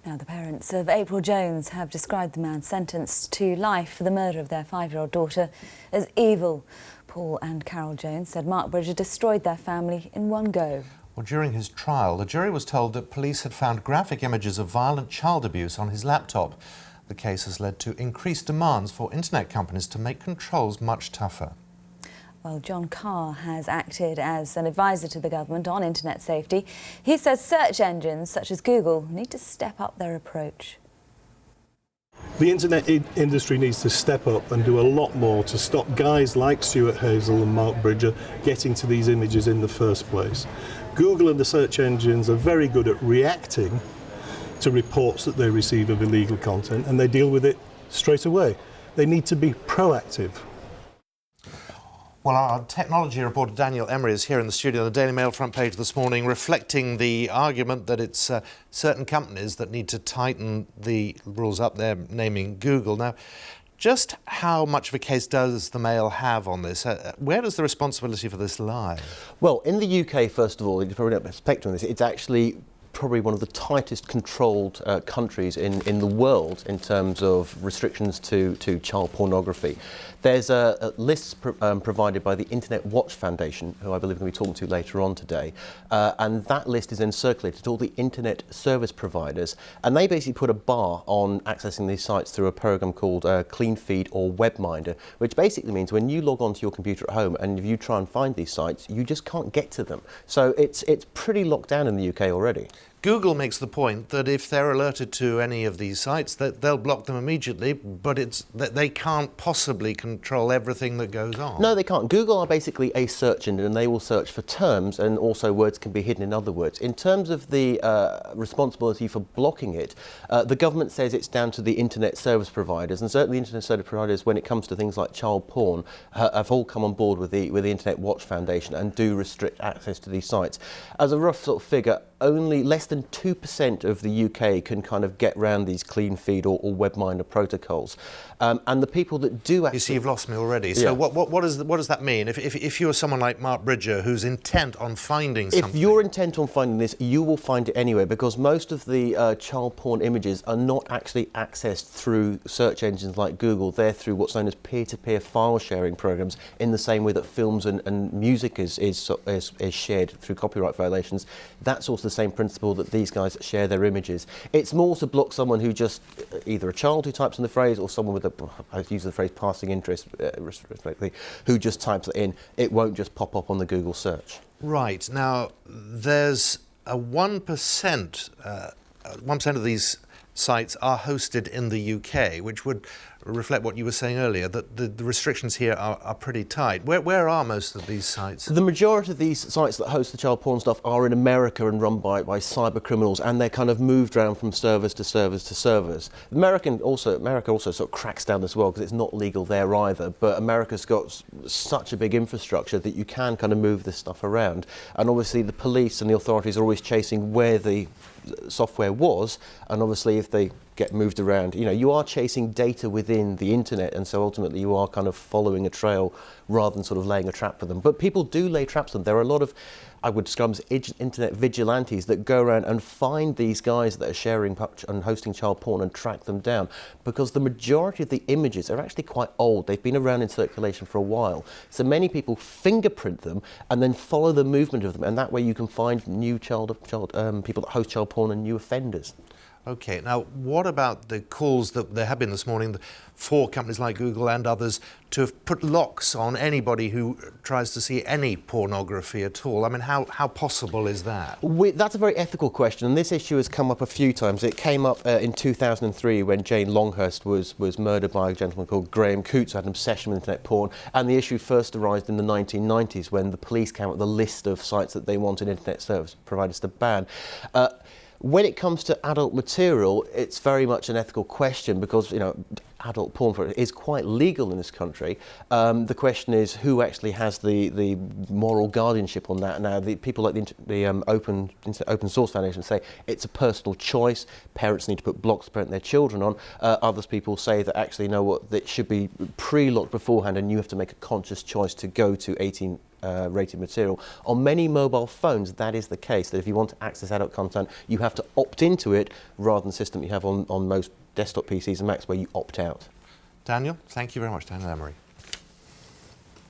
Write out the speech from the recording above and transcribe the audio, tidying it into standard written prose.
Now, the parents of April Jones have described the man sentenced to life for the murder of their 5-year-old daughter as evil. Paul and Carol Jones said Mark Bridger destroyed their family in one go. Well, during his trial, the jury was told that police had found graphic images of violent child abuse on his laptop. The case has led to increased demands for internet companies to make controls much tougher. Well, John Carr has acted as an advisor to the government on internet safety. He says search engines such as Google need to step up their approach. The internet industry needs to step up and do a lot more to stop guys like Stuart Hazel and Mark Bridger getting to these images in the first place. Google and the search engines are very good at reacting to reports that they receive of illegal content, and they deal with it straight away. They need to be proactive. Well, our technology reporter Daniel Emery is here in the studio on the Daily Mail front page this morning, reflecting the argument that it's certain companies that need to tighten the rules up there, naming Google. Now, just how much of a case does the Mail have on this? Where does the responsibility for this lie? Well, in the UK, first of all, you probably don't have a spectrum on this, it's actually probably one of the tightest controlled countries in the world in terms of restrictions to child pornography. There's a list provided by the Internet Watch Foundation, who I believe we're going to be talking to later on today, and that list is then circulated to all the internet service providers, and they basically put a bar on accessing these sites through a program called Clean Feed or Webminder, which basically means when you log onto your computer at home and if you try and find these sites, you just can't get to them. So it's pretty locked down in the UK already. Google makes the point that if they're alerted to any of these sites, that they'll block them immediately, but it's that they can't possibly control everything that goes on. No, they can't. Google are basically a search engine, and they will search for terms, and also words can be hidden in other words. In terms of the responsibility for blocking it, the government says it's down to the internet service providers, and certainly the internet service providers, when it comes to things like child porn, have all come on board with the Internet Watch Foundation and do restrict access to these sites. As a rough sort of figure, only less than 2% of the UK can kind of get around these clean feed or webminder protocols. And the people that do actually... You see, you've lost me already. Yeah. So what does that mean? If you're someone like Mark Bridger who's intent on finding something... If you're intent on finding this, you will find it anyway, because most of the child porn images are not actually accessed through search engines like Google. They're through what's known as peer-to-peer file sharing programs, in the same way that films and music is shared through copyright violations. That's also the same principle that these guys share their images. It's more to block someone who just, either a child who types in the phrase or someone with a, I use the phrase passing interest, respectively, who just types it in. It won't just pop up on the Google search. Right. Now, there's a 1%, 1% of these sites are hosted in the UK, which would reflect what you were saying earlier, that the restrictions here are pretty tight. Where are most of these sites? The majority of these sites that host the child porn stuff are in America and run by cyber criminals, and they're kind of moved around from servers to servers to servers. America also sort of cracks down as well, because it's not legal there either, but America's got such a big infrastructure that you can kind of move this stuff around. And obviously the police and the authorities are always chasing where the software was, and obviously if they get moved around, you are chasing data within the internet, and so ultimately you are kind of following a trail rather than sort of laying a trap for them. But people do lay traps for them. There are a lot of, I would describe them as internet vigilantes, that go around and find these guys that are sharing and hosting child porn and track them down, because the majority of the images are actually quite old. They've been around in circulation for a while. So many people fingerprint them and then follow the movement of them, and that way you can find new people that host child porn and new offenders. OK, now what about the calls that there have been this morning for companies like Google and others to have put locks on anybody who tries to see any pornography at all? I mean, how possible is that? That's a very ethical question, and this issue has come up a few times. It came up in 2003 when Jane Longhurst was murdered by a gentleman called Graham Coots, who had an obsession with internet porn, and the issue first arose in the 1990s when the police came up with a list of sites that they wanted internet service providers to ban. When it comes to adult material, it's very much an ethical question, because adult porn is quite legal in this country. The question is who actually has the moral guardianship on that. Now, the people like the Open Source Foundation say it's a personal choice. Parents need to put blocks to parent their children on. Others people say that actually, it should be pre-locked beforehand, and you have to make a conscious choice to go to 18 rated material. On many mobile phones, that is the case, that if you want to access adult content, you have to opt into it rather than the system you have on most desktop PCs and Macs where you opt out. Daniel, thank you very much, Daniel Emery.